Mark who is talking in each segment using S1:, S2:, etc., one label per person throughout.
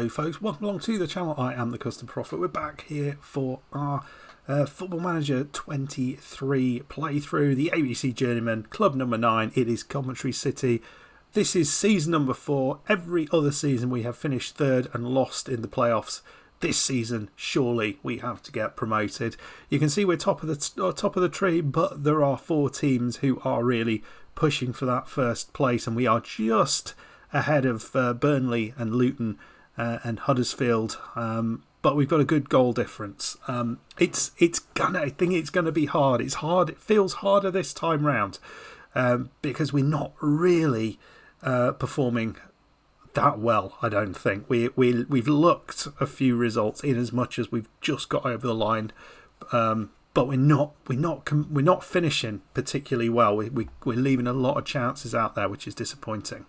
S1: Hello folks, welcome along to the channel. I am the Custom Prophet. We're back here for our Football Manager 23 playthrough, the ABC Journeyman, club number 9. It is Coventry City. This is season number 4. Every other season we have finished third and lost in the playoffs. This season, surely we have to get promoted. You can see we're top of the tree, but there are 4 teams who are really pushing for that first place, and we are just ahead of Burnley and Luton and Huddersfield, but we've got a good goal difference. I think it's gonna be hard. It's hard. It feels harder this time round because we're not really performing that well. I don't think we've looked a few results in as much as we've just got over the line, but we're not finishing particularly well. We're leaving a lot of chances out there, which is disappointing.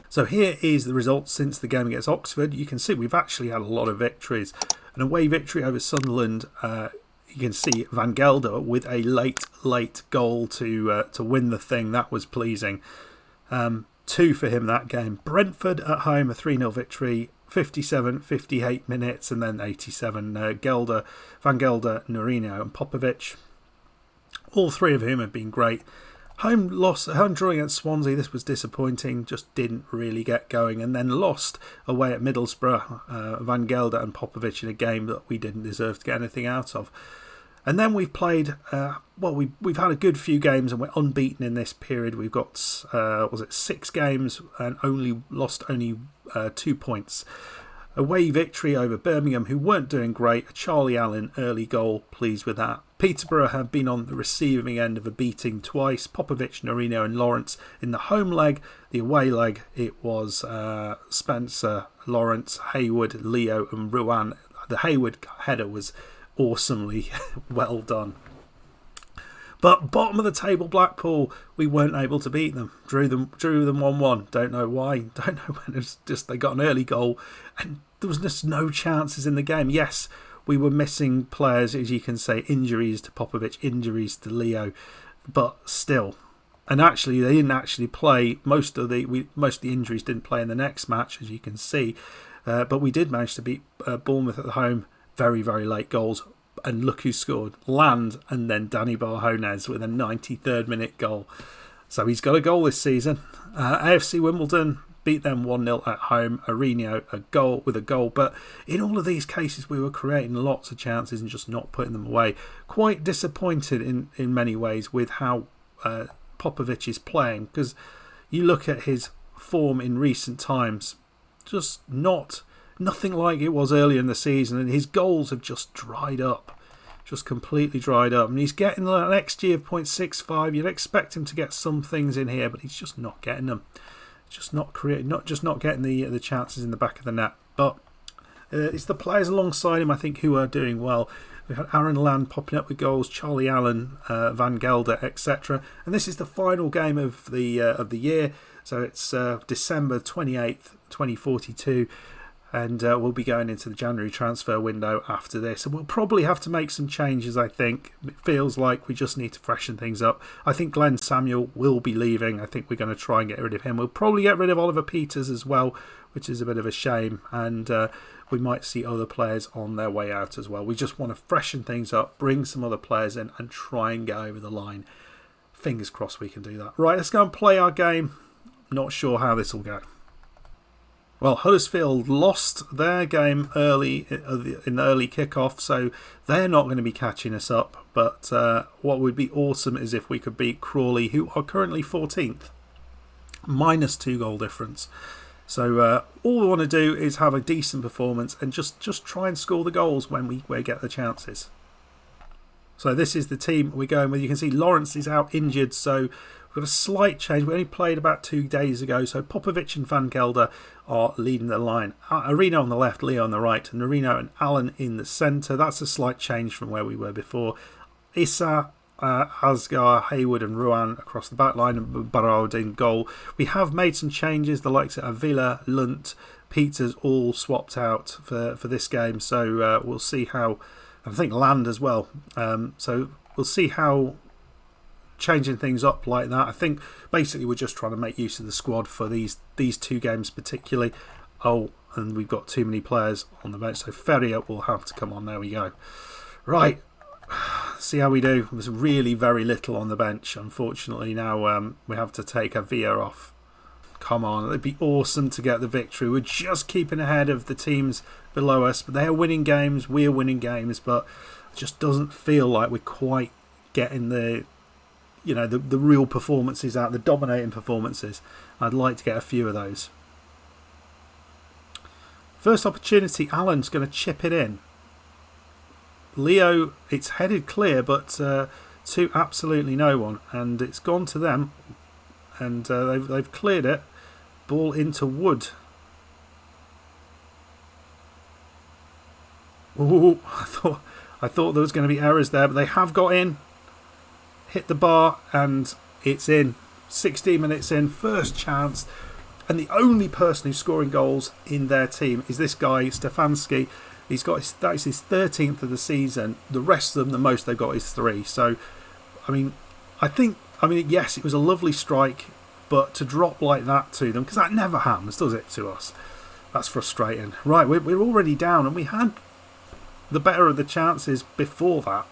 S1: So here is the results since the game against Oxford. You can see we've actually had a lot of victories. An away victory over Sunderland. You can see Van Gelder with a late goal to win the thing. That was pleasing. 2 for him that game. Brentford at home, a 3-0 victory. 57, 58 minutes, and then 87. Van Gelder, Norino and Popovic. All 3 of whom have been great. Home draw against Swansea, this was disappointing, just didn't really get going, and then lost away at Middlesbrough, Van Gelder and Popovic in a game that we didn't deserve to get anything out of. And then we've played, we've had a good few games and we're unbeaten in this period. We've got, 6 games and lost only 2 points. Away victory over Birmingham, who weren't doing great. A Charlie Allen early goal, pleased with that. Peterborough have been on the receiving end of a beating twice. Popovic, Norino and Lawrence in the home leg. The away leg, it was Spencer, Lawrence, Hayward, Leo and Ruan. The Hayward header was awesomely well done. But bottom of the table, Blackpool, we weren't able to beat them. Drew them 1-1. Don't know why. Don't know when. It's just they got an early goal and there was just no chances in the game. Yes, we were missing players, as you can say, injuries to Popovic, injuries to Leo, but still. And actually, they didn't actually play. Most of the injuries didn't play in the next match, as you can see. But we did manage to beat Bournemouth at home. Very, very late goals. And look who scored. Land and then Danny Barjones with a 93rd minute goal. So he's got a goal this season. AFC Wimbledon beat them 1-0 at home. Arenio with a goal. But in all of these cases, we were creating lots of chances and just not putting them away. Quite disappointed in many ways with how Popovic is playing. Because you look at his form in recent times, just nothing like it was earlier in the season, and his goals have just dried up, just completely dried up. And he's getting an XG of 0.65. You'd expect him to get some things in here, but he's just not getting them. Just not getting the chances in the back of the net. But it's the players alongside him, I think, who are doing well. We've had Aaron Land popping up with goals, Charlie Allen, Van Gelder, etc. And this is the final game of the year, so it's December 28th, 2042. And we'll be going into the January transfer window after this. And we'll probably have to make some changes, I think. It feels like we just need to freshen things up. I think Glenn Samuel will be leaving. I think we're going to try and get rid of him. We'll probably get rid of Oliver Peters as well, which is a bit of a shame. And we might see other players on their way out as well. We just want to freshen things up, bring some other players in and try and get over the line. Fingers crossed we can do that. Right, let's go and play our game. Not sure how this will go. Well, Huddersfield lost their game early in the early kickoff, so they're not going to be catching us up. But what would be awesome is if we could beat Crawley, who are currently 14th, minus 2 goal difference. So all we want to do is have a decent performance and just try and score the goals when we get the chances. So this is the team we're going with. You can see Lawrence is out injured, so we've got a slight change. We only played about 2 days ago, so Popovic and Van Gelder are leading the line. Arenio on the left, Leo on the right, and Norino and Allen in the centre. That's a slight change from where we were before. Issa, Asgar, Hayward and Ruan across the back line, and Barod in goal. We have made some changes. The likes of Avila, Lunt, Peters all swapped out for this game, so we'll see how. I think Land as well. So we'll see how changing things up like that. I think basically we're just trying to make use of the squad for these two games particularly. Oh, and we've got too many players on the bench, so Ferrier will have to come on. There we go. Right, see how we do. There's really very little on the bench, unfortunately. Now we have to take a Villa off. Come on, it'd be awesome to get the victory. We're just keeping ahead of the teams below us, but they're winning games, we're winning games, but it just doesn't feel like we're quite getting the real performances out, the dominating performances. I'd like to get a few of those. First opportunity, Alan's going to chip it in. Leo, it's headed clear, but to absolutely no one, and it's gone to them, and they've cleared it. Ball into Wood. Ooh, I thought there was going to be errors there, but they have got in. Hit the bar, and it's in. 16 minutes in, first chance. And the only person who's scoring goals in their team is this guy, Stefanski. That is his 13th of the season. The rest of them, the most they've got is 3. So, yes, it was a lovely strike, but to drop like that to them, because that never happens, does it, to us? That's frustrating. Right, we're already down, and we had the better of the chances before that.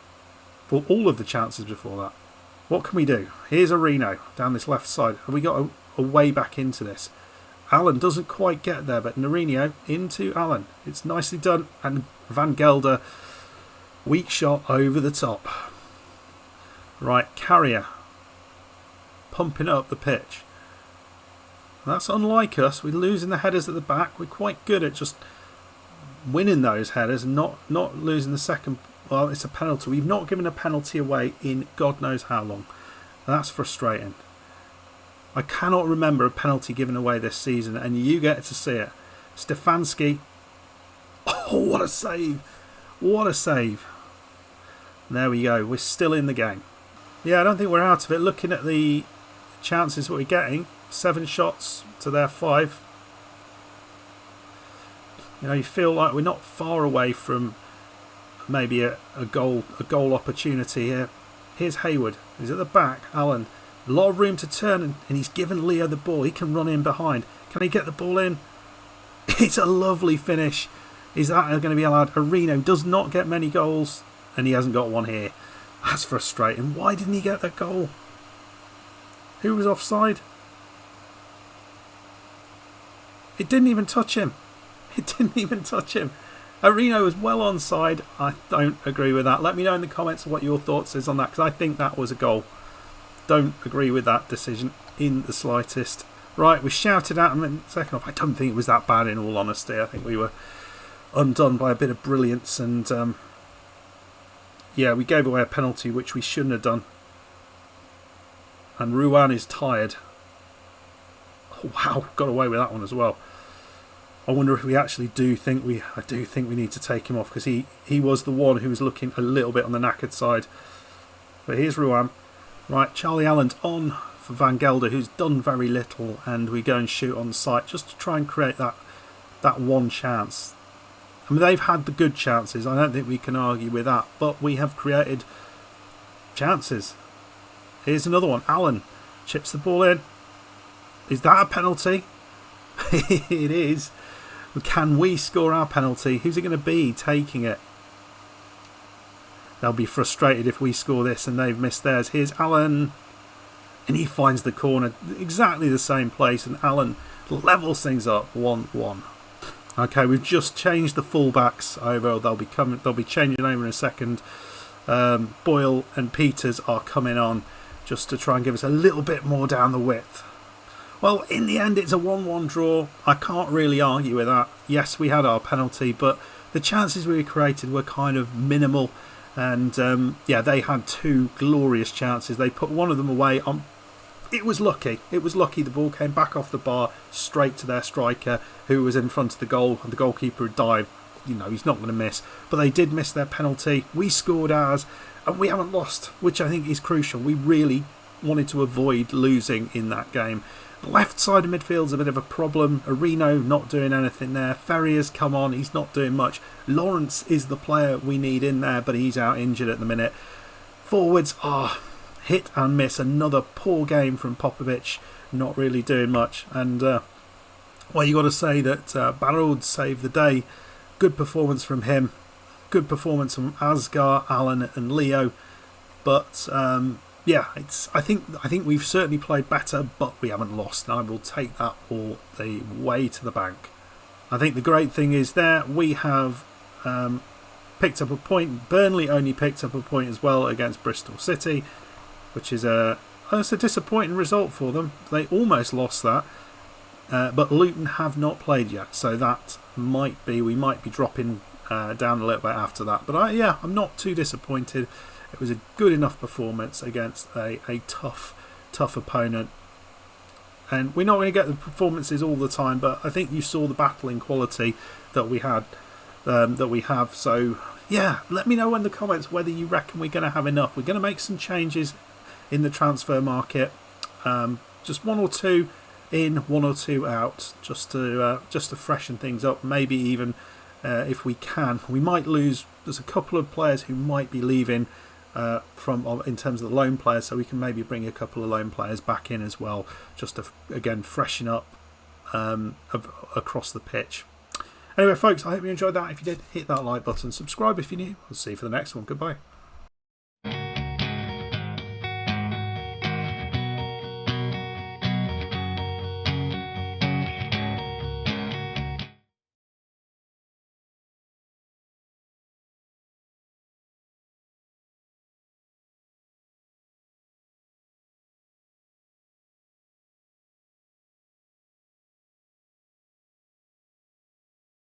S1: Well, all of the chances before that. What can we do? Here's a Reno down this left side. Have we got a way back into this? Alan doesn't quite get there, but Norino into Alan. It's nicely done. And Van Gelder, weak shot over the top. Right, Carrier. Pumping up the pitch. That's unlike us. We're losing the headers at the back. We're quite good at just winning those headers and not losing the second. Well, it's a penalty. We've not given a penalty away in God knows how long. That's frustrating. I cannot remember a penalty given away this season, and you get to see it. Stefanski. Oh, what a save. What a save. There we go. We're still in the game. Yeah, I don't think we're out of it. Looking at the chances that we're getting, 7 shots to their 5. You feel like we're not far away from maybe a goal opportunity here. Here's Hayward. He's at the back. Alan. A lot of room to turn, and he's given Leo the ball. He can run in behind. Can he get the ball in? It's a lovely finish. Is that going to be allowed? Areno does not get many goals, and he hasn't got one here. That's frustrating. Why didn't he get that goal? Who was offside? It didn't even touch him. It didn't even touch him. Areno was well onside. I don't agree with that. Let me know in the comments what your thoughts is on that, because I think that was a goal. Don't agree with that decision in the slightest. Right, we shouted at him in second half. I don't think it was that bad, in all honesty. I think we were undone by a bit of brilliance, and we gave away a penalty which we shouldn't have done. And Ruan is tired. Oh, wow, got away with that one as well. I wonder if we actually do think we need to take him off, because he was the one who was looking a little bit on the knackered side. But here's Ruan. Right, Charlie Allen's on for Van Gelder, who's done very little, and we go and shoot on sight just to try and create that one chance. I mean, they've had the good chances. I don't think we can argue with that, but we have created chances. Here's another one. Allen chips the ball in. Is that a penalty? It is. Can we score our penalty? Who's it going to be taking it? They'll be frustrated if we score this and they've missed theirs. Here's Allen. And he finds the corner. Exactly the same place. And Allen levels things up. 1-1. Okay, we've just changed the fullbacks over. They'll be changing over in a second. Boyle and Peters are coming on just to try and give us a little bit more down the width. Well, in the end, it's a 1-1 draw. I can't really argue with that. Yes, we had our penalty, but the chances we created were kind of minimal. And they had 2 glorious chances. They put one of them away. It was lucky. It was lucky the ball came back off the bar straight to their striker, who was in front of the goal, and the goalkeeper had dived. He's not going to miss. But they did miss their penalty. We scored ours, and we haven't lost, which I think is crucial. We really wanted to avoid losing in that game. The left side of midfield's a bit of a problem. Areno not doing anything there. Ferrier's come on. He's not doing much. Lawrence is the player we need in there, but he's out injured at the minute. Forwards, hit and miss. Another poor game from Popovic, not really doing much. And well, you got to say that Barod saved the day. Good performance from him. Good performance from Asgar, Alan, and Leo. But yeah, I think we've certainly played better, but we haven't lost. And I will take that all the way to the bank. I think the great thing is there we have picked up a point. Burnley only picked up a point as well against Bristol City, which is it's a disappointing result for them. They almost lost that. But Luton have not played yet, so that might be, we might be dropping down a little bit after that. But yeah, I'm not too disappointed. It was a good enough performance against a tough opponent. And we're not going to get the performances all the time, but I think you saw the battling quality that we had, that we have. So yeah, let me know in the comments whether you reckon we're going to have enough. We're going to make some changes in the transfer market, just one or two in, one or two out, just to freshen things up. Maybe even if we can, we might lose. There's a couple of players who might be leaving in terms of the loan players, so we can maybe bring a couple of loan players back in as well, just to again freshen up across the pitch. Anyway, folks, I hope you enjoyed that. If you did, hit that like button, subscribe if you're new. I'll see you for the next one. Goodbye.